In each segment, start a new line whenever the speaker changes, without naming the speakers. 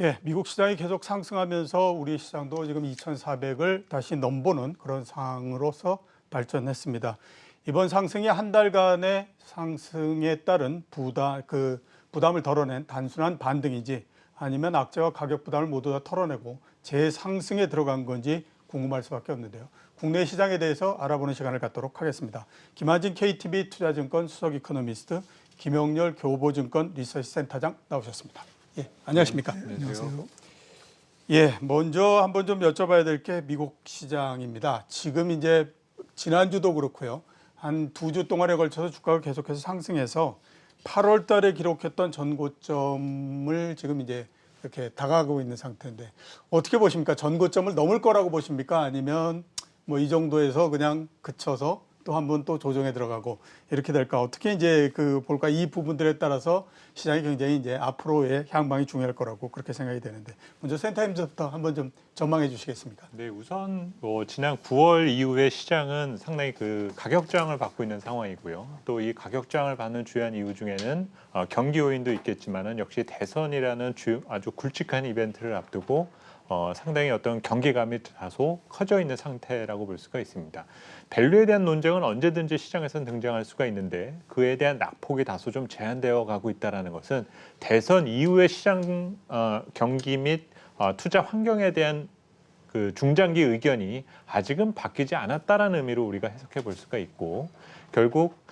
예, 미국 시장이 계속 상승하면서 우리 시장도 지금 2,400을 다시 넘보는 그런 상황으로서 발전했습니다. 이번 상승이 한 달간의 상승에 따른 부담을 덜어낸 단순한 반등인지 아니면 악재와 가격 부담을 모두 다 털어내고 재상승에 들어간 건지 궁금할 수밖에 없는데요. 국내 시장에 대해서 알아보는 시간을 갖도록 하겠습니다. 김한진 KTB 투자증권 수석 이코노미스트, 김용렬 교보증권 리서치 센터장 나오셨습니다. 예, 안녕하십니까?
네, 안녕하세요.
예, 먼저 한번 좀 여쭤봐야 될 게 미국 시장입니다. 지금 이제 지난주도 그렇고요. 한 2주 동안에 걸쳐서 주가가 계속해서 상승해서 8월 달에 기록했던 전고점을 지금 이제 이렇게 다가가고 있는 상태인데 어떻게 보십니까? 전고점을 넘을 거라고 보십니까? 아니면 뭐 이 정도에서 그냥 그쳐서 또 한 번 또 조정에 들어가고 이렇게 될까? 어떻게 이제 볼까? 이 부분들에 따라서 시장이 굉장히 이제 앞으로의 향방이 중요할 거라고 그렇게 생각이 되는데 먼저 센터님부터 한번 좀 전망해 주시겠습니까?
네, 우선 지난 9월 이후에 시장은 상당히 가격 저항을 받고 있는 상황이고요. 또 이 가격 저항을 받는 주요한 이유 중에는 경기 요인도 있겠지만은 역시 대선이라는 아주 굵직한 이벤트를 앞두고 상당히 어떤 경계감이 다소 커져 있는 상태라고 볼 수가 있습니다. 밸류에 대한 논쟁은 언제든지 시장에서는 등장할 수가 있는데 그에 대한 낙폭이 다소 좀 제한되어 가고 있다는 것은 대선 이후의 시장 경기 및 투자 환경에 대한 중장기 의견이 아직은 바뀌지 않았다라는 의미로 우리가 해석해 볼 수가 있고 결국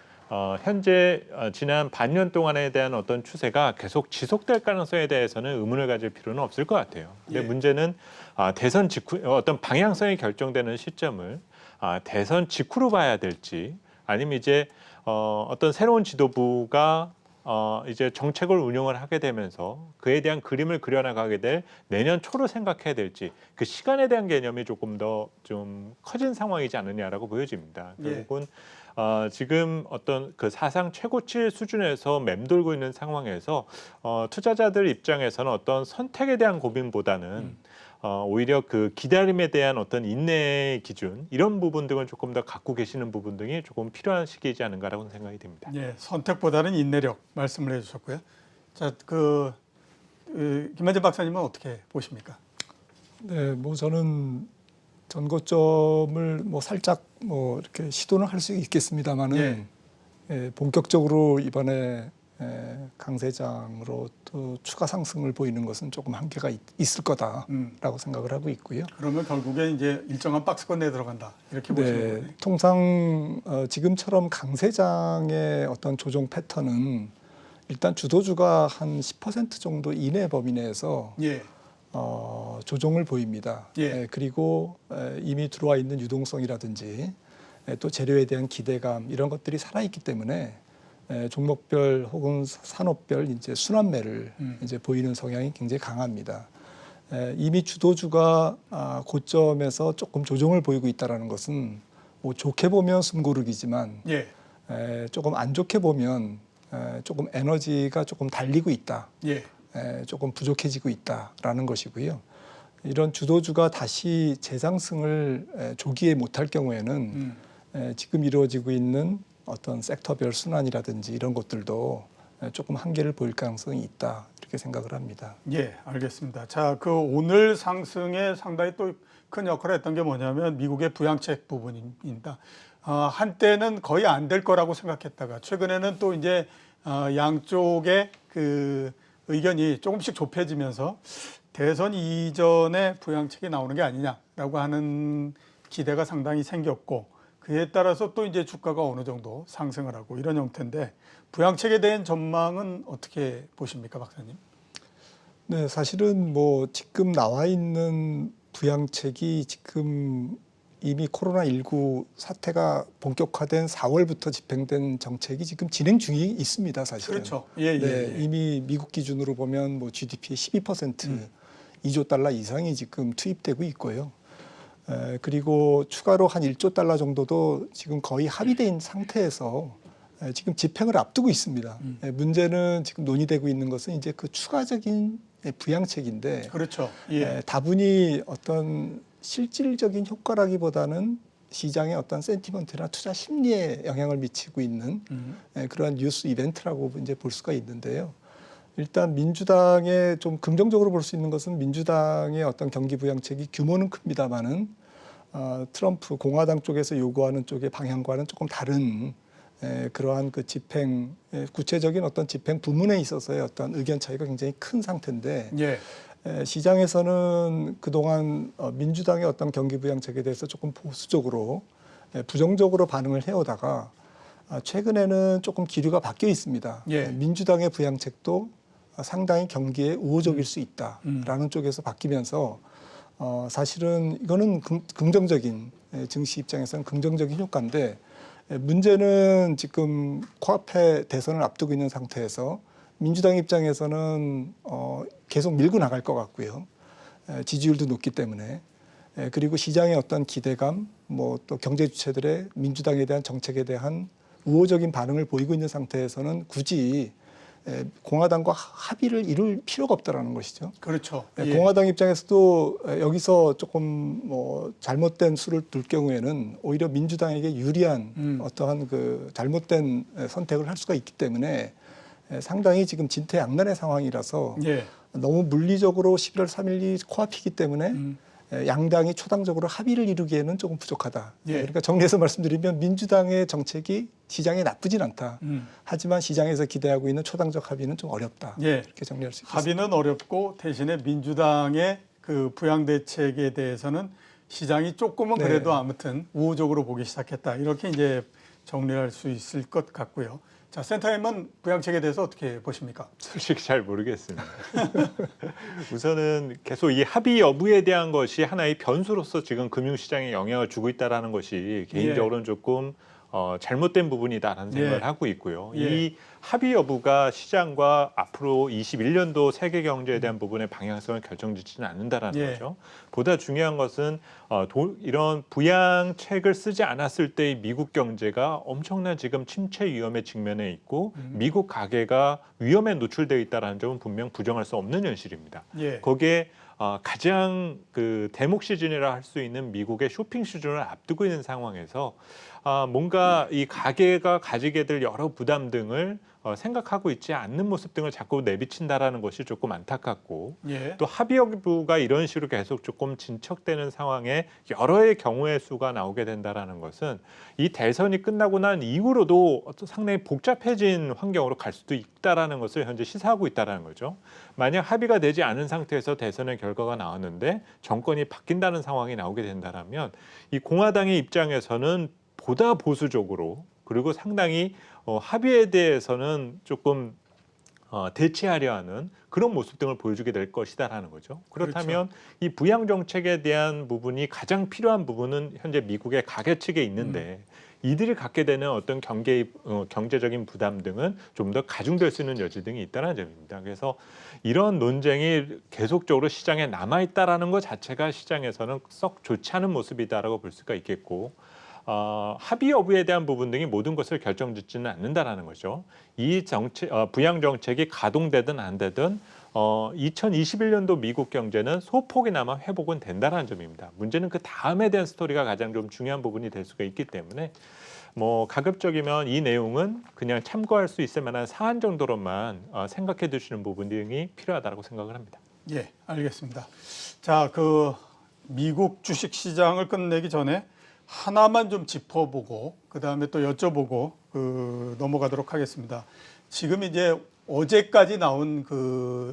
현재 지난 반년 동안에 대한 어떤 추세가 계속 지속될 가능성에 대해서는 의문을 가질 필요는 없을 것 같아요. 근데
예.
문제는 대선 직후 어떤 방향성이 결정되는 시점을 대선 직후로 봐야 될지 아니면 이제 어떤 새로운 지도부가 이제 정책을 운영을 하게 되면서 그에 대한 그림을 그려나가게 될 내년 초로 생각해야 될지 그 시간에 대한 개념이 조금 더 좀 커진 상황이지 않느냐라고 보여집니다.
예.
결국은 지금 어떤 사상 최고치 수준에서 맴돌고 있는 상황에서 투자자들 입장에서는 어떤 선택에 대한 고민보다는 오히려 기다림에 대한 어떤 인내의 기준 이런 부분 등을 조금 더 갖고 계시는 부분 등이 조금 필요한 시기이지 않은가라고 생각이 됩니다.
예, 선택보다는 인내력 말씀을 해주셨고요. 자, 김한진 박사님은 어떻게 보십니까?
네, 뭐 저는 전고점을 뭐 살짝 뭐 이렇게 시도는 할 수 있겠습니다만은 본격적으로 이번에 강세장으로 또 추가 상승을 보이는 것은 조금 한계가 있을 거다라고 생각을 하고 있고요.
그러면 결국에 이제 일정한 박스권 내에 들어간다 이렇게 보시는 거예요.
통상 지금처럼 강세장의 어떤 조정 패턴은 일단 주도주가 한 10% 정도 이내 범위 내에서 조정을 보입니다. 그리고 이미 들어와 있는 유동성이라든지 또 재료에 대한 기대감 이런 것들이 살아있기 때문에 종목별 혹은 산업별 이제 순환매를 이제 보이는 성향이 굉장히 강합니다. 이미 주도주가 고점에서 조금 조정을 보이고 있다는 것은 뭐 좋게 보면 숨고르기지만 조금 안 좋게 보면 조금 에너지가 조금 달리고 있다. 조금 부족해지고 있다라는 것이고요. 이런 주도주가 다시 재상승을 조기에 못할 경우에는 지금 이루어지고 있는 어떤 섹터별 순환이라든지 이런 것들도 조금 한계를 보일 가능성이 있다 이렇게 생각을 합니다.
예, 알겠습니다. 자, 오늘 상승에 상당히 또 큰 역할을 했던 게 뭐냐면 미국의 부양책 부분입니다. 한때는 거의 안 될 거라고 생각했다가 최근에는 또 이제 양쪽의 의견이 조금씩 좁혀지면서 대선 이전에 부양책이 나오는 게 아니냐라고 하는 기대가 상당히 생겼고 그에 따라서 또 이제 주가가 어느 정도 상승을 하고 이런 형태인데 부양책에 대한 전망은 어떻게 보십니까, 박사님?
네, 사실은 뭐 지금 나와 있는 부양책이 지금 이미 코로나19 사태가 본격화된 4월부터 집행된 정책이 지금 진행 중에 있습니다, 사실은.
그렇죠.
이미 미국 기준으로 보면 뭐 GDP의 12%, 2조 달러 이상이 지금 투입되고 있고요. 그리고 추가로 한 1조 달러 정도도 지금 거의 합의된 상태에서 지금 집행을 앞두고 있습니다. 문제는 지금 논의되고 있는 것은 이제 그 추가적인 부양책인데,
그렇죠.
다분히 어떤 실질적인 효과라기보다는 시장의 어떤 센티먼트나 투자 심리에 영향을 미치고 있는 그러한 뉴스 이벤트라고 이제 볼 수가 있는데요. 일단 민주당의 좀 긍정적으로 볼 수 있는 것은 민주당의 어떤 경기 부양책이 규모는 큽니다만은 트럼프 공화당 쪽에서 요구하는 쪽의 방향과는 조금 다른 그러한 그 집행 구체적인 어떤 집행 부문에 있어서의 어떤 의견 차이가 굉장히 큰 상태인데
예.
시장에서는 그동안 민주당의 어떤 경기 부양책에 대해서 조금 보수적으로 부정적으로 반응을 해오다가 최근에는 조금 기류가 바뀌어 있습니다.
예.
민주당의 부양책도 상당히 경기에 우호적일 수 있다라는 쪽에서 바뀌면서 사실은 이거는 긍정적인 증시 입장에서는 긍정적인 효과인데 문제는 지금 코앞에 대선을 앞두고 있는 상태에서 민주당 입장에서는 계속 밀고 나갈 것 같고요. 지지율도 높기 때문에 그리고 시장의 어떤 기대감, 뭐 또 경제 주체들의 민주당에 대한 정책에 대한 우호적인 반응을 보이고 있는 상태에서는 굳이 공화당과 합의를 이룰 필요가 없다라는 것이죠.
그렇죠. 예.
공화당 입장에서도 여기서 조금 뭐 잘못된 수를 둘 경우에는 오히려 민주당에게 유리한 어떠한 그 잘못된 선택을 할 수가 있기 때문에 상당히 지금 진퇴양난의 상황이라서
예.
너무 물리적으로 11월 3일이 코앞이기 때문에 양당이 초당적으로 합의를 이루기에는 조금 부족하다.
예.
그러니까 정리해서 말씀드리면 민주당의 정책이 시장에 나쁘진 않다. 하지만 시장에서 기대하고 있는 초당적 합의는 좀 어렵다.
예.
이렇게 정리할 수 있겠습니다.
합의는 어렵고 대신에 민주당의 그 부양 대책에 대해서는 시장이 조금은 그래도
네.
아무튼 우호적으로 보기 시작했다. 이렇게 이제 정리할 수 있을 것 같고요. 자, 센터님은 부양책에 대해서 어떻게 보십니까?
솔직히 잘 모르겠습니다. 우선은 계속 이 합의 여부에 대한 것이 하나의 변수로서 지금 금융시장에 영향을 주고 있다는 것이 개인적으로는 조금 잘못된 부분이다라는 생각을
예.
하고 있고요.
예.
이 합의 여부가 시장과 앞으로 21년도 세계 경제에 대한 부분의 방향성을 결정짓지는 않는다라는
예.
거죠. 보다 중요한 것은 이런 부양책을 쓰지 않았을 때의 미국 경제가 엄청난 지금 침체 위험에 직면해 있고 미국 가계가 위험에 노출되어 있다는 점은 분명 부정할 수 없는 현실입니다.
예.
거기에 가장 그 대목 시즌이라 할 수 있는 미국의 쇼핑 시즌을 앞두고 있는 상황에서 뭔가 이 가계가 가지게 될 여러 부담 등을 생각하고 있지 않는 모습 등을 자꾸 내비친다라는 것이 조금 안타깝고
예.
또 합의 여부가 이런 식으로 계속 조금 진척되는 상황에 여러의 경우의 수가 나오게 된다라는 것은 이 대선이 끝나고 난 이후로도 상당히 복잡해진 환경으로 갈 수도 있다라는 것을 현재 시사하고 있다라는 거죠. 만약 합의가 되지 않은 상태에서 대선의 결과가 나왔는데 정권이 바뀐다는 상황이 나오게 된다라면 이 공화당의 입장에서는 보다 보수적으로 그리고 상당히 합의에 대해서는 조금 대체하려 하는 그런 모습 등을 보여주게 될 것이다라는 거죠. 그렇다면
그렇죠.
이 부양 정책에 대한 부분이 가장 필요한 부분은 현재 미국의 가계 측에 있는데 이들이 갖게 되는 어떤 경제적인 부담 등은 좀 더 가중될 수 있는 여지 등이 있다는 점입니다. 그래서 이런 논쟁이 계속적으로 시장에 남아 있다라는 것 자체가 시장에서는 썩 좋지 않은 모습이다라고 볼 수가 있겠고. 합의 여부에 대한 부분 등이 모든 것을 결정짓지는 않는다라는 거죠. 이 부양 정책이 가동되든 안 되든 2021년도 미국 경제는 소폭이나마 회복은 된다는 점입니다. 문제는 그 다음에 대한 스토리가 가장 좀 중요한 부분이 될 수가 있기 때문에 뭐 가급적이면 이 내용은 그냥 참고할 수 있을 만한 사안 정도로만 생각해 두시는 부분 등이 필요하다고 생각을 합니다.
예, 알겠습니다. 자, 그 미국 주식 시장을 끝내기 전에 하나만 좀 짚어보고 그 다음에 또 여쭤보고 넘어가도록 하겠습니다. 지금 이제 어제까지 나온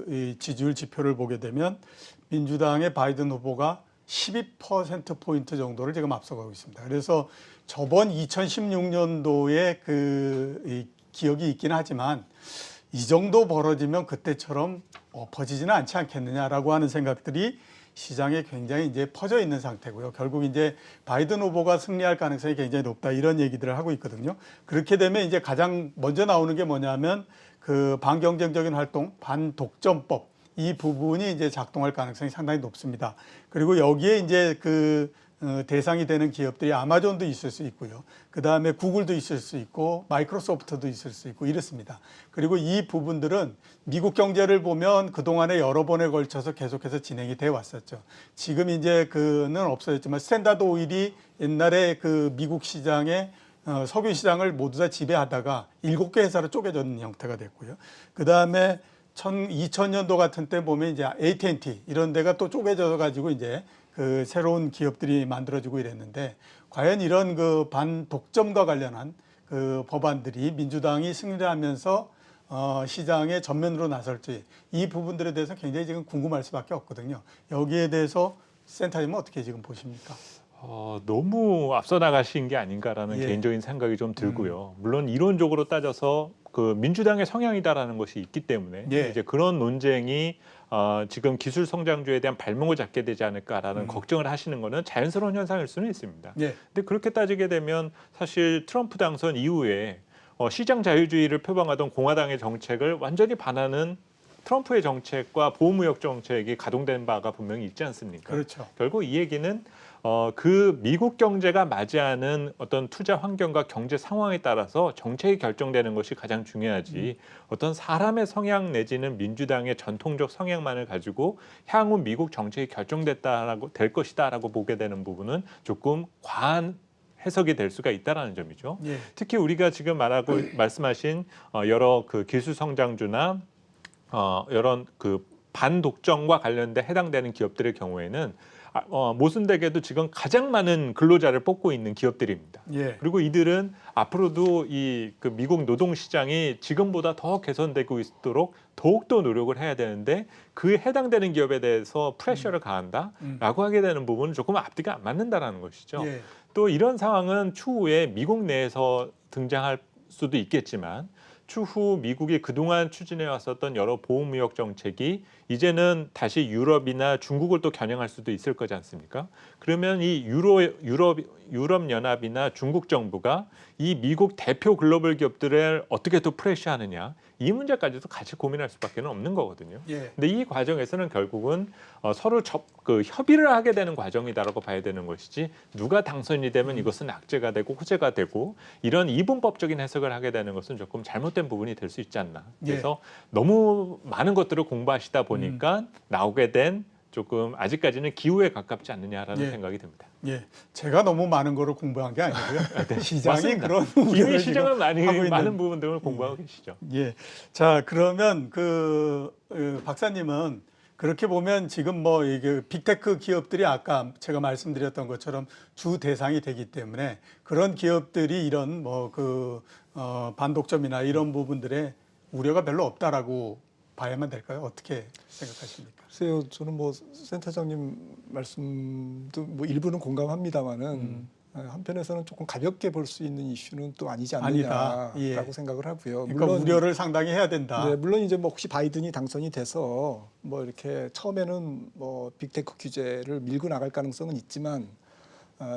이 지지율 지표를 보게 되면 민주당의 바이든 후보가 12%포인트 정도를 지금 앞서가고 있습니다. 그래서 저번 2016년도에 이 기억이 있긴 하지만 이 정도 벌어지면 그때처럼 엎어지지는 않지 않겠느냐라고 하는 생각들이 시장에 굉장히 이제 퍼져 있는 상태고요. 결국 이제 바이든 후보가 승리할 가능성이 굉장히 높다 이런 얘기들을 하고 있거든요. 그렇게 되면 이제 가장 먼저 나오는 게 뭐냐면 그 반경쟁적인 활동, 반독점법 이 부분이 이제 작동할 가능성이 상당히 높습니다. 그리고 여기에 이제 대상이 되는 기업들이 아마존도 있을 수 있고요. 그 다음에 구글도 있을 수 있고 마이크로소프트도 있을 수 있고 이렇습니다. 그리고 이 부분들은 미국 경제를 보면 그동안에 여러 번에 걸쳐서 계속해서 진행이 돼 왔었죠. 지금 이제 그는 없어졌지만 스탠다드 오일이 옛날에 그 미국 시장에 석유 시장을 모두 다 지배하다가 7개 회사로 쪼개졌는 형태가 됐고요. 그 다음에 2000년도 같은 때 보면 이제 AT&T 이런 데가 또 쪼개져 가지고 이제 그 새로운 기업들이 만들어지고 이랬는데 과연 이런 그 반독점과 관련한 그 법안들이 민주당이 승리를 하면서 시장에 전면으로 나설지 이 부분들에 대해서 굉장히 지금 궁금할 수밖에 없거든요. 여기에 대해서 센터님은 어떻게 지금 보십니까?
너무 앞서 나가신 게 아닌가라는
예.
개인적인 생각이 좀 들고요. 물론 이론적으로 따져서 그 민주당의 성향이다라는 것이 있기 때문에
예.
이제 그런 논쟁이 지금 기술 성장주에 대한 발목을 잡게 되지 않을까라는 걱정을 하시는 거는 자연스러운 현상일 수는 있습니다.
예.
근데 그렇게 따지게 되면 사실 트럼프 당선 이후에 시장 자유주의를 표방하던 공화당의 정책을 완전히 반하는 트럼프의 정책과 보호무역 정책이 가동된 바가 분명히 있지 않습니까?
그렇죠.
결국 이 얘기는 그 미국 경제가 맞이하는 어떤 투자 환경과 경제 상황에 따라서 정책이 결정되는 것이 가장 중요하지 어떤 사람의 성향 내지는 민주당의 전통적 성향만을 가지고 향후 미국 정책이 결정됐다라고 될 것이다라고 보게 되는 부분은 조금 과한 해석이 될 수가 있다라는 점이죠.
예.
특히 우리가 지금 말씀하신 여러 그 기술 성장주나 이런 그 반독점과 관련돼 해당되는 기업들의 경우에는 모순되게도 지금 가장 많은 근로자를 뽑고 있는 기업들입니다.
예.
그리고 이들은 앞으로도 이 그 미국 노동 시장이 지금보다 더 개선되고 있도록 더욱더 노력을 해야 되는데 그에 해당되는 기업에 대해서 프레셔를 가한다라고 하게 되는 부분은 조금 앞뒤가 안 맞는다라는 것이죠.
예.
또 이런 상황은 추후에 미국 내에서 등장할 수도 있겠지만 추후 미국이 그동안 추진해 왔었던 여러 보호무역 정책이 이제는 다시 유럽이나 중국을 또 겨냥할 수도 있을 거지 않습니까? 그러면 이 유럽 연합이나 중국 정부가 이 미국 대표 글로벌 기업들을 어떻게 또 프레시하느냐 이 문제까지도 같이 고민할 수밖에 없는 거거든요.
예.
근데 이 과정에서는 결국은 서로 협의를 하게 되는 과정이다라고 봐야 되는 것이지 누가 당선이 되면 이것은 악재가 되고 호재가 되고 이런 이분법적인 해석을 하게 되는 것은 조금 잘못된 부분이 될 수 있지 않나. 그래서 너무 많은 것들을 공부하시다 보니까 나오게 된 조금 아직까지는 기우에 가깝지 않느냐라는
예.
생각이 듭니다.
예, 제가 너무 많은 거를 공부한 게 아니고요. 시장이
맞습니다.
그런
이미
우려를
시장을
지금 하고 있는.
많은 부분들을 공부하고 계시죠.
예, 자 그러면 박사님은 그렇게 보면 지금 뭐 이게 빅테크 기업들이 아까 제가 말씀드렸던 것처럼 주 대상이 되기 때문에 그런 기업들이 이런 뭐 반독점이나 이런 부분들에 우려가 별로 없다라고 봐야만 될까요? 어떻게 생각하십니까?
글쎄요, 저는 뭐 센터장님 말씀도 뭐 일부는 공감합니다만은 한편에서는 조금 가볍게 볼 수 있는 이슈는 또 아니지 않느냐라고
예.
생각을 하고요.
그러니까
물론
우려를 상당히 해야 된다.
네, 물론 이제 뭐 혹시 바이든이 당선이 돼서 뭐 이렇게 처음에는 뭐 빅테크 규제를 밀고 나갈 가능성은 있지만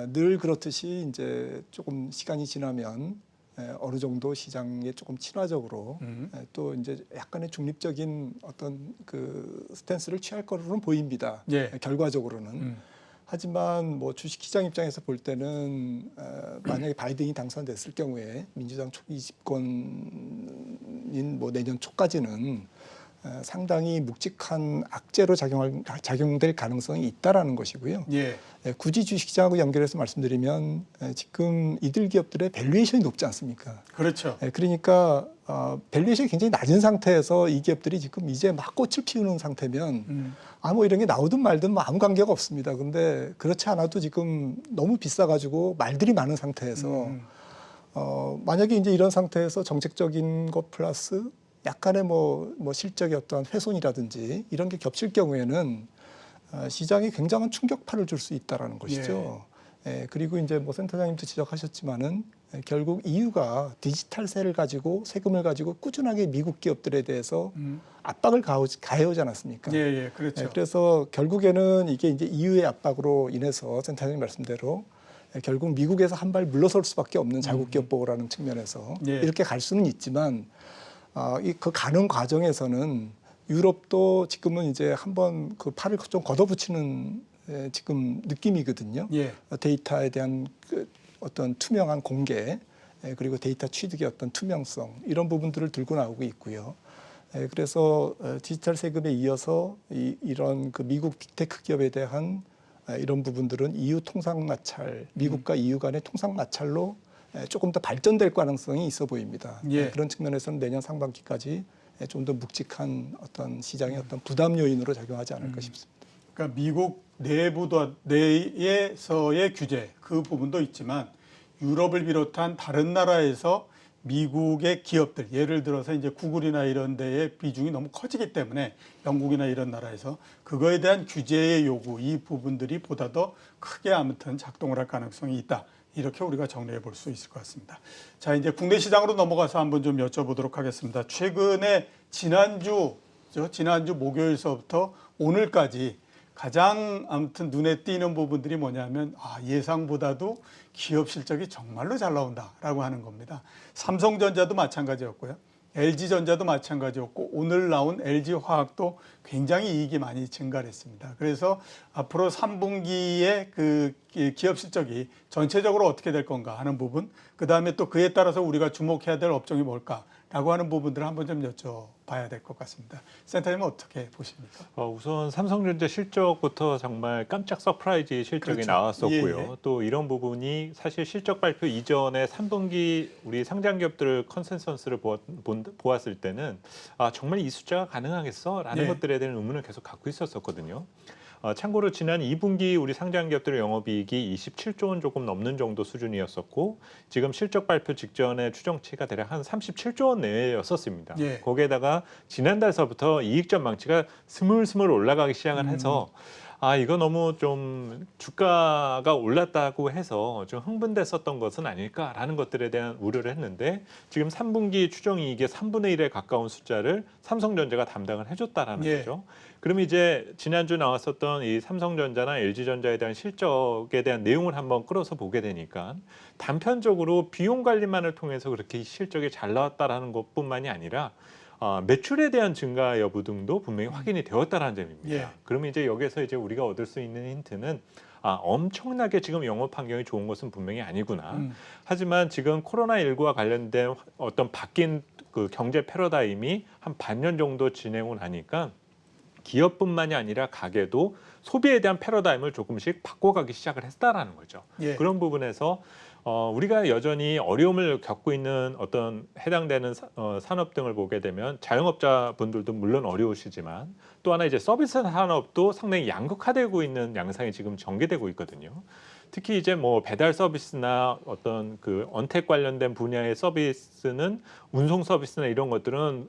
늘 그렇듯이 이제 조금 시간이 지나면 어느 정도 시장에 조금 친화적으로 또 이제 약간의 중립적인 어떤 그 스탠스를 취할 거로는 보입니다.
예.
결과적으로는. 하지만 뭐 주식시장 입장에서 볼 때는 만약에 바이든이 당선됐을 경우에 민주당 초기 집권인 뭐 내년 초까지는 상당히 묵직한 악재로 작용될 가능성이 있다라는 것이고요.
예.
굳이 주식시장하고 연결해서 말씀드리면 지금 이들 기업들의 밸류에이션이 높지 않습니까?
그렇죠.
그러니까 밸류에이션이 굉장히 낮은 상태에서 이 기업들이 지금 이제 막 꽃을 피우는 상태면 뭐 이런 게 나오든 말든 뭐 아무 관계가 없습니다. 근데 그렇지 않아도 지금 너무 비싸가지고 말들이 많은 상태에서 만약에 이제 이런 상태에서 정책적인 것 플러스 약간의 뭐 실적의 어떤 훼손이라든지 이런 게 겹칠 경우에는 시장이 굉장한 충격파를 줄 수 있다라는 것이죠. 예, 그리고 이제 뭐 센터장님도 지적하셨지만은 결국 EU가 디지털세를 가지고 세금을 가지고 꾸준하게 미국 기업들에 대해서 압박을 가해오지 않았습니까?
예, 예, 그렇죠.
예, 그래서 결국에는 이게 이제 EU의 압박으로 인해서 센터장님 말씀대로 결국 미국에서 한 발 물러설 수밖에 없는 자국 기업 보호라는 측면에서 이렇게 갈 수는 있지만 그 가는 과정에서는 유럽도 지금은 이제 한번 그 팔을 좀 걷어붙이는 지금 느낌이거든요.
예.
데이터에 대한 그 어떤 투명한 공개 그리고 데이터 취득의 어떤 투명성 이런 부분들을 들고 나오고 있고요. 그래서 디지털 세금에 이어서 이런 그 미국 빅테크 기업에 대한 이런 부분들은 EU 통상 마찰, 미국과 EU 간의 통상 마찰로 조금 더 발전될 가능성이 있어 보입니다.
예.
그런 측면에서는 내년 상반기까지 좀 더 묵직한 어떤 시장의 어떤 부담 요인으로 작용하지 않을까 싶습니다.
그러니까 미국 내에서의 규제 그 부분도 있지만 유럽을 비롯한 다른 나라에서 미국의 기업들, 예를 들어서 이제 구글이나 이런 데의 비중이 너무 커지기 때문에 영국이나 이런 나라에서 그거에 대한 규제의 요구, 이 부분들이 보다 더 크게 아무튼 작동을 할 가능성이 있다. 이렇게 우리가 정리해 볼 수 있을 것 같습니다. 자, 이제 국내 시장으로 넘어가서 한번 좀 여쭤보도록 하겠습니다. 최근에 지난주 목요일서부터 오늘까지 가장 아무튼 눈에 띄는 부분들이 뭐냐면 예상보다도 기업 실적이 정말로 잘 나온다라고 하는 겁니다. 삼성전자도 마찬가지였고요. LG전자도 마찬가지였고 오늘 나온 LG화학도 굉장히 이익이 많이 증가를 했습니다. 그래서 앞으로 3분기에 그 기업 실적이 전체적으로 어떻게 될 건가 하는 부분, 그다음에 또 그에 따라서 우리가 주목해야 될 업종이 뭘까라고 하는 부분들을 한번 좀 여쭤봐야 될 것 같습니다. 센터님은 어떻게 보십니까?
우선 삼성전자 실적부터 정말 깜짝 서프라이즈 실적이
그렇죠.
나왔었고요.
예.
또 이런 부분이 사실 실적 발표 이전에 3분기 우리 상장기업들 컨센서스를 보았을 때는 정말 이 숫자가 가능하겠어? 라는
예.
것들에 대한 의문을 계속 갖고 있었거든요. 참고로 지난 2분기 우리 상장기업들의 영업이익이 27조 원 조금 넘는 정도 수준이었었고 지금 실적 발표 직전에 추정치가 대략 한 37조 원 내외였었습니다.
예.
거기에다가 지난달서부터 이익 전망치가 스물스물 올라가기 시작을 해서 이거 너무 좀 주가가 올랐다고 해서 좀 흥분됐었던 것은 아닐까라는 것들에 대한 우려를 했는데 지금 3분기 추정이익의 3분의 1에 가까운 숫자를 삼성전자가 담당을 해줬다라는
예.
거죠. 그럼 이제 지난주 나왔었던 이 삼성전자나 LG전자에 대한 실적에 대한 내용을 한번 끌어서 보게 되니까 단편적으로 비용 관리만을 통해서 그렇게 실적이 잘 나왔다라는 것뿐만이 아니라 매출에 대한 증가 여부 등도 분명히 확인이 되었다는 점입니다.
예.
그러면 이제 여기서 이제 우리가 얻을 수 있는 힌트는 엄청나게 지금 영업 환경이 좋은 것은 분명히 아니구나. 하지만 지금 코로나19와 관련된 어떤 바뀐 그 경제 패러다임이 한 반년 정도 진행을 하니까 기업뿐만이 아니라 가게도 소비에 대한 패러다임을 조금씩 바꿔가기 시작을 했다라는 거죠.
예.
그런 부분에서 우리가 여전히 어려움을 겪고 있는 어떤 해당되는 산업 등을 보게 되면 자영업자분들도 물론 어려우시지만 또 하나 이제 서비스 산업도 상당히 양극화되고 있는 양상이 지금 전개되고 있거든요. 특히 이제 뭐 배달 서비스나 어떤 그 언택 관련된 분야의 서비스는 운송 서비스나 이런 것들은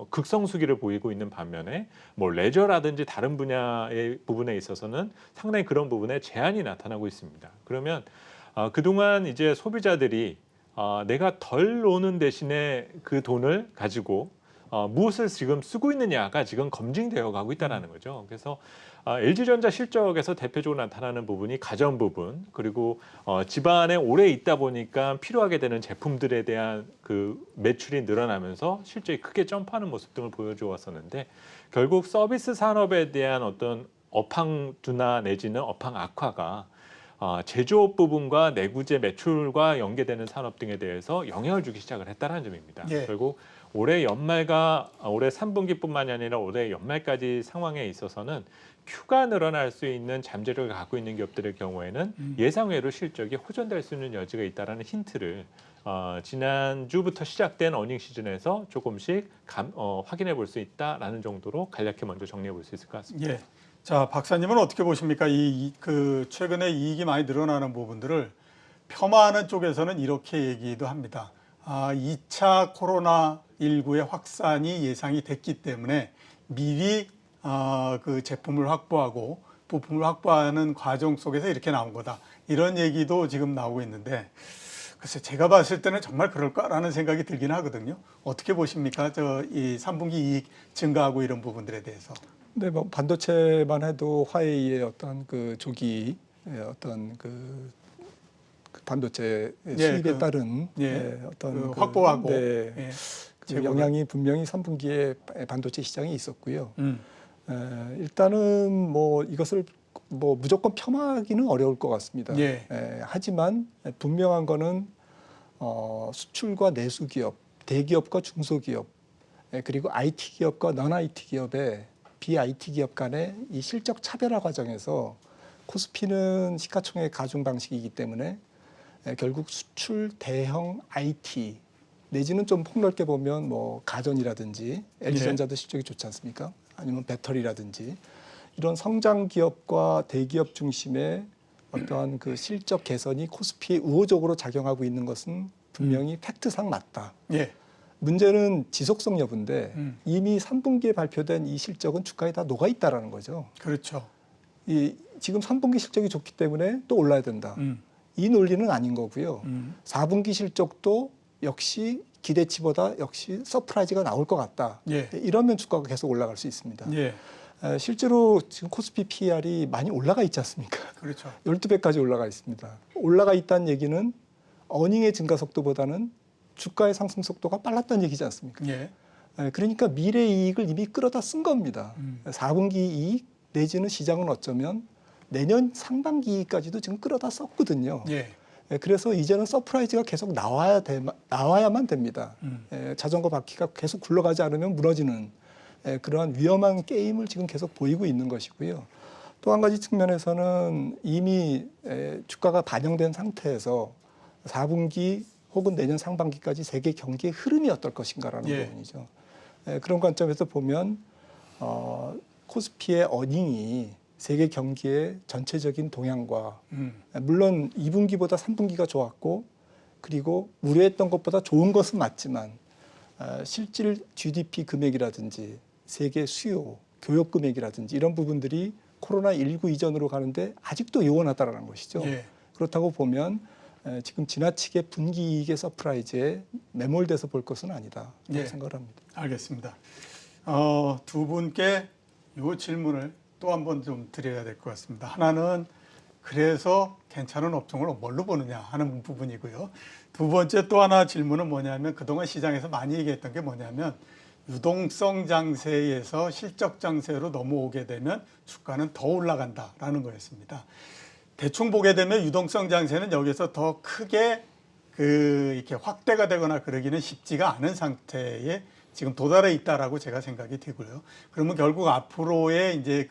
극성수기를 보이고 있는 반면에 뭐 레저라든지 다른 분야의 부분에 있어서는 상당히 그런 부분에 제한이 나타나고 있습니다. 그러면 그동안 이제 소비자들이 내가 덜 노는 대신에 그 돈을 가지고 무엇을 지금 쓰고 있느냐가 지금 검증되어 가고 있다는 거죠. 그래서 LG전자 실적에서 대표적으로 나타나는 부분이 가전 부분 그리고 집안에 오래 있다 보니까 필요하게 되는 제품들에 대한 그 매출이 늘어나면서 실적이 크게 점프하는 모습 등을 보여줘 왔었는데 결국 서비스 산업에 대한 어떤 업황 둔화 내지는 업황 악화가 제조업 부분과 내구재 매출과 연계되는 산업 등에 대해서 영향을 주기 시작을 했다는 점입니다.
예.
결국 올해 연말과 올해 3분기뿐만이 아니라 올해 연말까지 상황에 있어서는 Q가 늘어날 수 있는 잠재력을 갖고 있는 기업들의 경우에는 예상외로 실적이 호전될 수 있는 여지가 있다는 힌트를 지난주부터 시작된 어닝 시즌에서 조금씩 확인해 볼 수 있다라는 정도로 간략히 먼저 정리해 볼 수 있을 것 같습니다.
예. 자, 박사님은 어떻게 보십니까? 그 최근에 이익이 많이 늘어나는 부분들을 폄하하는 쪽에서는 이렇게 얘기도 합니다. 2차 코로나19의 확산이 예상이 됐기 때문에 미리 그 제품을 확보하고 부품을 확보하는 과정 속에서 이렇게 나온 거다. 이런 얘기도 지금 나오고 있는데 글쎄 제가 봤을 때는 정말 그럴까라는 생각이 들긴 하거든요. 어떻게 보십니까? 이 3분기 이익 증가하고 이런 부분들에 대해서.
네, 뭐 반도체만 해도 화웨이의 어떤 그 조기 어떤 그 반도체 수입에 따른 어떤
확보하고
그 영향이 분명히 3분기에 반도체 시장에 있었고요. 일단은 뭐 이것을 뭐 무조건 폄하하기는 어려울 것 같습니다. 하지만 분명한 거는 수출과 내수 기업, 대기업과 중소기업, 그리고 IT 기업과 넌 IT 기업의 비IT 기업 간의 이 실적 차별화 과정에서 코스피는 시가총액 가중 방식이기 때문에 결국 수출 대형 IT 내지는 좀 폭넓게 보면 뭐 가전이라든지 LG전자도 실적이 좋지 않습니까? 아니면 배터리라든지 이런 성장 기업과 대기업 중심의 어떠한 그 실적 개선이 코스피에 우호적으로 작용하고 있는 것은 분명히 팩트상 맞다.
예.
문제는 지속성 여부인데 이미 3분기에 발표된 이 실적은 주가에 다 녹아 있다라는 거죠.
그렇죠.
지금 3분기 실적이 좋기 때문에 또 올라야 된다. 이 논리는 아닌 거고요. 4분기 실적도 역시 기대치보다 역시 서프라이즈가 나올 것 같다.
예.
이러면 주가가 계속 올라갈 수 있습니다.
예.
실제로 지금 코스피 PER이 많이 올라가 있지 않습니까?
그렇죠.
12배까지 올라가 있습니다. 올라가 있다는 얘기는 어닝의 증가 속도보다는 주가의 상승 속도가 빨랐다는 얘기지 않습니까?
예.
그러니까 미래 이익을 이미 끌어다 쓴 겁니다. 4분기 이익 내지는 시장은 어쩌면 내년 상반기 이익까지도 지금 끌어다 썼거든요.
예.
그래서 이제는 서프라이즈가 계속 나와야만 됩니다. 자전거 바퀴가 계속 굴러가지 않으면 무너지는 그러한 위험한 게임을 지금 계속 보이고 있는 것이고요. 또 한 가지 측면에서는 이미 주가가 반영된 상태에서 4분기 혹은 내년 상반기까지 세계 경기의 흐름이 어떨 것인가라는
예.
부분이죠. 그런 관점에서 보면 코스피의 어닝이 세계 경기의 전체적인 동향과 물론 2분기보다 3분기가 좋았고 그리고 우려했던 것보다 좋은 것은 맞지만 실질 GDP 금액이라든지 세계 수요, 교역 금액이라든지 이런 부분들이 코로나19 이전으로 가는데 아직도 요원하다라는 것이죠.
예.
그렇다고 보면 지금 지나치게 분기 이익의 서프라이즈에 매몰돼서 볼 것은 아니다.
예.
생각을 합니다.
알겠습니다. 두 분께 이 질문을 또 한 번 좀 드려야 될 것 같습니다. 하나는 그래서 괜찮은 업종을 뭘로 보느냐 하는 부분이고요. 두 번째 또 하나 질문은 뭐냐면 그동안 시장에서 많이 얘기했던 게 뭐냐면 유동성 장세에서 실적 장세로 넘어오게 되면 주가는 더 올라간다라는 거였습니다. 대충 보게 되면 유동성 장세는 여기서 더 크게 이렇게 확대가 되거나 그러기는 쉽지가 않은 상태에 지금 도달해 있다라고 제가 생각이 되고요. 그러면 결국 앞으로의 이제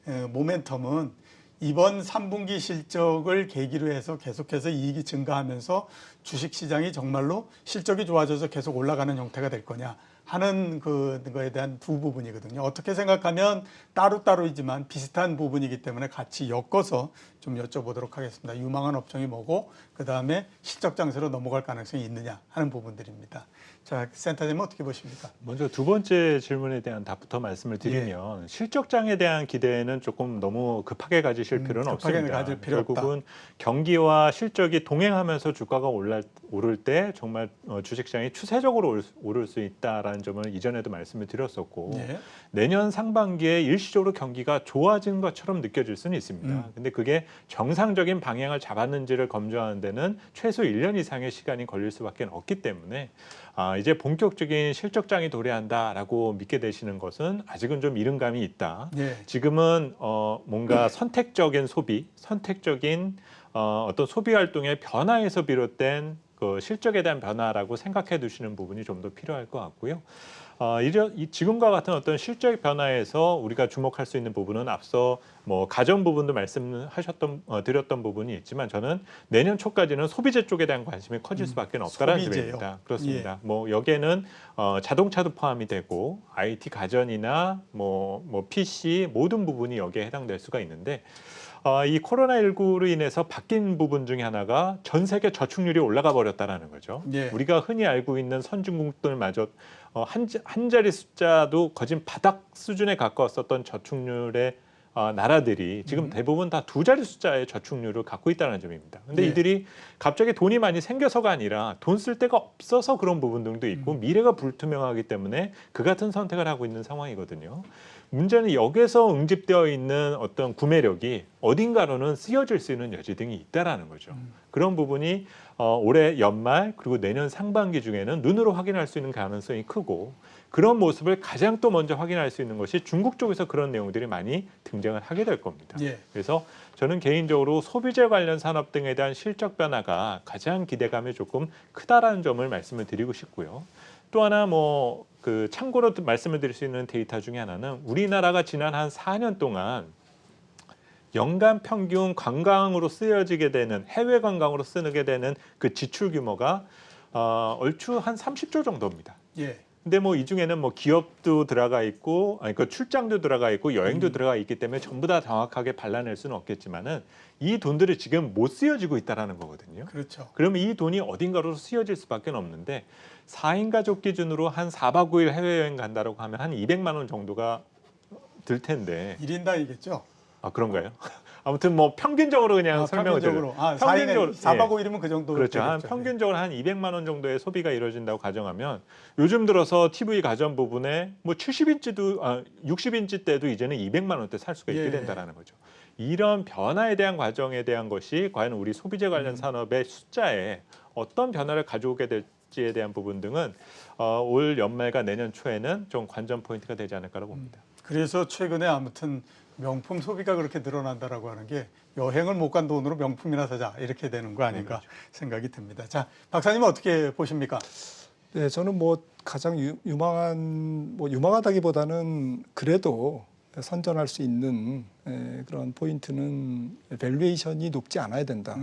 모멘텀은 이번 3분기 실적을 계기로 해서 계속해서 이익이 증가하면서 주식시장이 정말로 실적이 좋아져서 계속 올라가는 형태가 될 거냐 하는 그거에 대한 두 부분이거든요. 어떻게 생각하면 따로따로이지만 비슷한 부분이기 때문에 같이 엮어서 좀 여쭤보도록 하겠습니다. 유망한 업종이 뭐고 그다음에 실적 장세로 넘어갈 가능성이 있느냐 하는 부분들입니다. 자, 센터장님 어떻게 보십니까?
먼저 두 번째 질문에 대한 답부터 말씀을 드리면 실적장에 대한 기대는 조금 너무 급하게 가지실 필요는
급하게
없습니다.
가질 필요
결국은
없다.
경기와 실적이 동행하면서 주가가 오를 때 정말 주식시장이 추세적으로 오를 수 있다라는 점을 이전에도 말씀을 드렸었고
예.
내년 상반기에 일시적으로 경기가 좋아진 것처럼 느껴질 수는 있습니다. 근데 그게 정상적인 방향을 잡았는지를 검증하는 데는 최소 1년 이상의 시간이 걸릴 수밖에 없기 때문에 이제 본격적인 실적장이 도래한다라고 믿게 되시는 것은 아직은 좀 이른 감이 있다.
예.
지금은 뭔가 선택적인 소비, 선택적인 어떤 소비 활동의 변화에서 비롯된 그 실적에 대한 변화라고 생각해 두시는 부분이 좀 더 필요할 것 같고요. 지금과 같은 어떤 실적 변화에서 우리가 주목할 수 있는 부분은 앞서 뭐 가전 부분도 드렸던 부분이 있지만 저는 내년 초까지는 소비재 쪽에 대한 관심이 커질 수밖에 없다라는 점입니다. 그렇습니다.
예.
뭐 여기에는 자동차도 포함이 되고 IT 가전이나 뭐 PC 모든 부분이 여기에 해당될 수가 있는데 이 코로나19로 인해서 바뀐 부분 중에 하나가 전 세계 저축률이 올라가 버렸다라는 거죠.
예.
우리가 흔히 알고 있는 선진국들마저 한 자리 숫자도 거진 바닥 수준에 가까웠었던 저축률의 나라들이 지금 대부분 다 두 자리 숫자의 저축률을 갖고 있다는 점입니다. 근데
예.
이들이 갑자기 돈이 많이 생겨서가 아니라 돈 쓸 데가 없어서 그런 부분들도 있고 미래가 불투명하기 때문에 그 같은 선택을 하고 있는 상황이거든요. 문제는 여기서 응집되어 있는 어떤 구매력이 어딘가로는 쓰여질 수 있는 여지 등이 있다라는 거죠. 그런 부분이 올해 연말 그리고 내년 상반기 중에는 눈으로 확인할 수 있는 가능성이 크고 그런 모습을 가장 또 먼저 확인할 수 있는 것이 중국 쪽에서 그런 내용들이 많이 등장을 하게 될 겁니다.
예.
그래서 저는 개인적으로 소비재 관련 산업 등에 대한 실적 변화가 가장 기대감이 조금 크다라는 점을 말씀을 드리고 싶고요. 또 하나 참고로 말씀을 드릴 수 있는 데이터 중에 하나는 우리나라가 지난 한 4년 동안 연간 평균 관광으로 쓰여지게 되는 해외 관광으로 쓰게 되는 그 지출 규모가 얼추 한 30조 정도입니다.
예.
근데 뭐 이 중에는 뭐 기업도 들어가 있고, 아니 그 출장도 들어가 있고 여행도 들어가 있기 때문에 전부 다 정확하게 발라낼 수는 없겠지만은 이 돈들이 지금 못 쓰여지고 있다라는 거거든요.
그렇죠.
그러면 이 돈이 어딘가로 쓰여질 수밖에 없는데 4인 가족 기준으로 한 4박 5일 해외여행 간다라고 하면 한 200만 원 정도가 들 텐데.
1인당이겠죠.
아 그런가요? 아무튼 뭐 평균적으로 그냥 설명을 드려요.
평균적으로 4박 5일이면 그 정도
그렇죠. 한
되겠죠.
평균적으로 한 200만 원 정도의 소비가 이루어진다고 가정하면 요즘 들어서 TV 가전 부분에 뭐 70인치도 60인치 때도 이제는 200만 원대 살 수가 있게
예.
된다라는 거죠. 이런 변화에 대한 과정에 대한 것이 과연 우리 소비재 관련 산업의 숫자에 어떤 변화를 가져오게 될지에 대한 부분 등은 올 연말과 내년 초에는 좀 관전 포인트가 되지 않을까라고 봅니다.
그래서 최근에 아무튼 명품 소비가 그렇게 늘어난다라고 하는 게 여행을 못 간 돈으로 명품이나 사자 이렇게 되는 거 아닌가
그렇죠.
생각이 듭니다. 자, 박사님은 어떻게 보십니까?
네, 저는 뭐 가장 유망하다기보다는 그래도 선전할 수 있는 그런 포인트는 밸류에이션이 높지 않아야 된다.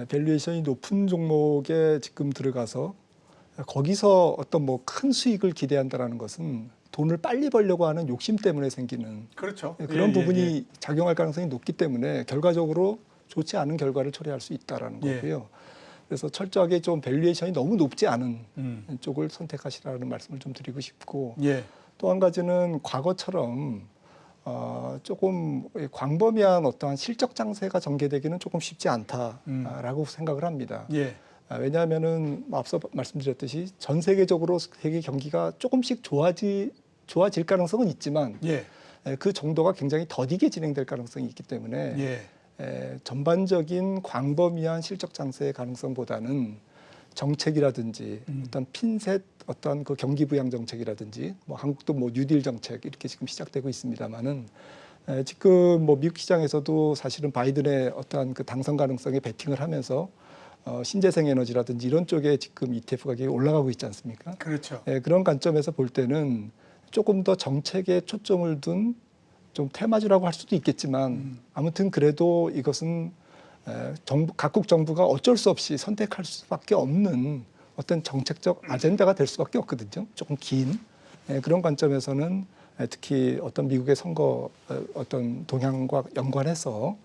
밸류에이션이 높은 종목에 지금 들어가서 거기서 어떤 뭐 큰 수익을 기대한다라는 것은 돈을 빨리 벌려고 하는 욕심 때문에 생기는
그렇죠.
그런 부분이 작용할 가능성이 높기 때문에 결과적으로 좋지 않은 결과를 초래할 수 있다라는 거고요. 그래서 철저하게 좀 밸류에이션이 너무 높지 않은 쪽을 선택하시라는 말씀을 좀 드리고 싶고 또 한 가지는 과거처럼 조금 광범위한 어떠한 실적 장세가 전개되기는 조금 쉽지 않다라고 생각을 합니다. 왜냐하면은 앞서 말씀드렸듯이 전 세계적으로 세계 경기가 조금씩 좋아질 가능성은 있지만 그 정도가 굉장히 더디게 진행될 가능성이 있기 때문에 전반적인 광범위한 실적 장세의 가능성보다는 정책이라든지 어떤 핀셋 어떤 그 경기 부양 정책이라든지 뭐 한국도 뭐 뉴딜 정책 이렇게 지금 시작되고 있습니다만은 지금 뭐 미국 시장에서도 사실은 바이든의 어떠한 그 당선 가능성에 베팅을 하면서 신재생 에너지라든지 이런 쪽에 지금 ETF 가격이 올라가고 있지 않습니까?
그렇죠.
그런 관점에서 볼 때는 조금 더 정책에 초점을 둔 좀 테마주라고 할 수도 있겠지만 아무튼 그래도 이것은 각국 정부가 어쩔 수 없이 선택할 수밖에 없는 어떤 정책적 아젠다가 될 수밖에 없거든요. 조금 긴 그런 관점에서는 특히 어떤 미국의 선거 어떤 동향과 연관해서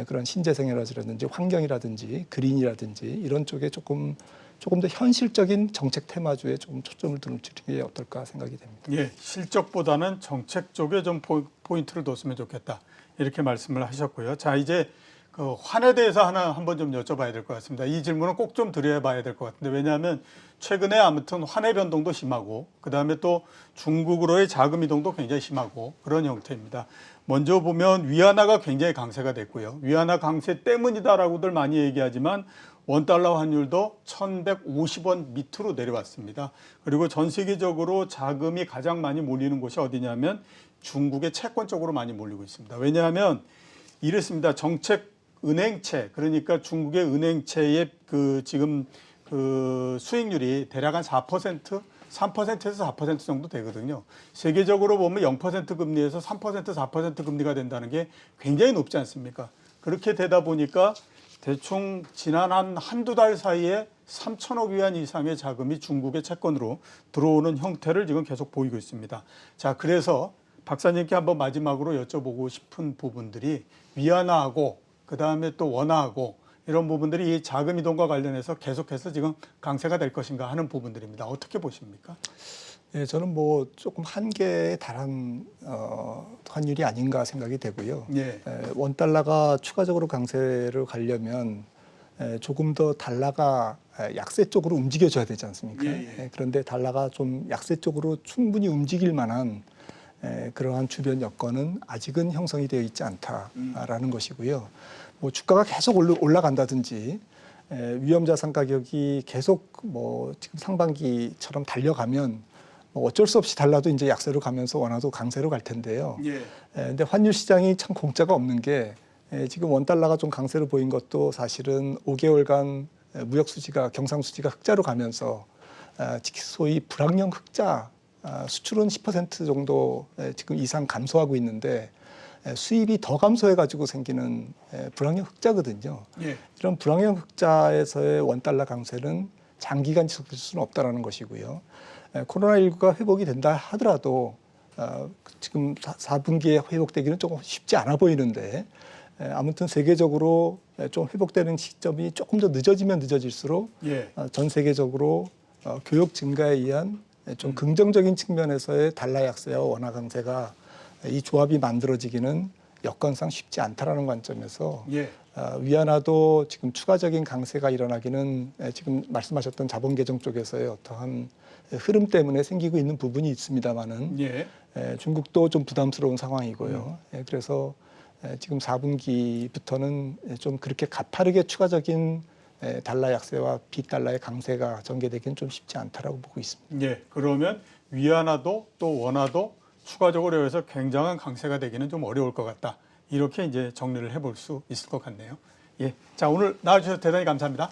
그런 신재생 에너지라든지 환경이라든지 그린이라든지 이런 쪽에 조금 더 현실적인 정책 테마주에 조금 초점을 두는 게 어떨까 생각이 됩니다.
실적보다는 정책 쪽에 좀 포인트를 뒀으면 좋겠다 이렇게 말씀을 하셨고요. 자, 이제 그 환에 대해서 한번 좀 여쭤봐야 될 것 같습니다. 이 질문은 꼭 좀 드려봐야 될 것 같은데 왜냐하면 최근에 아무튼 환의 변동도 심하고 그다음에 또 중국으로의 자금 이동도 굉장히 심하고 그런 형태입니다. 먼저 보면 위안화가 굉장히 강세가 됐고요. 위안화 강세 때문이다라고들 많이 얘기하지만 원달러 환율도 1150원 밑으로 내려왔습니다. 그리고 전 세계적으로 자금이 가장 많이 몰리는 곳이 어디냐면 중국의 채권 쪽으로 많이 몰리고 있습니다. 왜냐하면 이렇습니다. 정책 은행채, 그러니까 중국의 은행채의 지금 수익률이 대략 한 4%, 3%에서 4% 정도 되거든요. 세계적으로 보면 0% 금리에서 3%, 4% 금리가 된다는 게 굉장히 높지 않습니까? 그렇게 되다 보니까 대충 지난 한두 달 사이에 3천억 위안 이상의 자금이 중국의 채권으로 들어오는 형태를 지금 계속 보이고 있습니다. 자, 그래서 박사님께 한번 마지막으로 여쭤보고 싶은 부분들이 위안화하고 그다음에 또 원화하고 이런 부분들이 이 자금 이동과 관련해서 계속해서 지금 강세가 될 것인가 하는 부분들입니다. 어떻게 보십니까?
저는 뭐 조금 한계에 달한 환율이 아닌가 생각이 되고요. 원달러가 추가적으로 강세를 가려면 조금 더 달러가 약세 쪽으로 움직여줘야 되지 않습니까? 그런데 달러가 좀 약세 쪽으로 충분히 움직일 만한 그러한 주변 여건은 아직은 형성이 되어 있지 않다라는 것이고요. 뭐 주가가 계속 올라간다든지 위험자산 가격이 계속 뭐 지금 상반기처럼 달려가면 뭐 어쩔 수 없이 달러도 이제 약세로 가면서 원화도 강세로 갈 텐데요. 근데 환율 시장이 참 공짜가 없는 게 지금 원달러가 좀 강세로 보인 것도 사실은 5개월간 무역 수지가 경상 수지가 흑자로 가면서 소위 불황형 흑자 수출은 10% 정도 지금 이상 감소하고 있는데 수입이 더 감소해가지고 생기는 불황형 흑자거든요. 이런 불황형 흑자에서의 원달러 강세는 장기간 지속될 수는 없다라는 것이고요. 코로나19가 회복이 된다 하더라도 지금 4분기에 회복되기는 조금 쉽지 않아 보이는데 아무튼 세계적으로 좀 회복되는 시점이 조금 더 늦어지면 늦어질수록
예.
전 세계적으로 교역 증가에 의한 좀 긍정적인 측면에서의 달러 약세와 원화 강세가 이 조합이 만들어지기는 여건상 쉽지 않다라는 관점에서
예.
위안화도 지금 추가적인 강세가 일어나기는 지금 말씀하셨던 자본 개정 쪽에서의 어떠한 흐름 때문에 생기고 있는 부분이 있습니다만은
예.
중국도 좀 부담스러운 상황이고요. 그래서 지금 4분기부터는 좀 그렇게 가파르게 추가적인 달러 약세와 비달러의 강세가 전개되기는 좀 쉽지 않다라고 보고 있습니다.
예. 그러면 위안화도 또 원화도 추가적으로 해서 굉장한 강세가 되기는 좀 어려울 것 같다. 이렇게 이제 정리를 해볼 수 있을 것 같네요. 예. 자, 오늘 나와주셔서 대단히 감사합니다.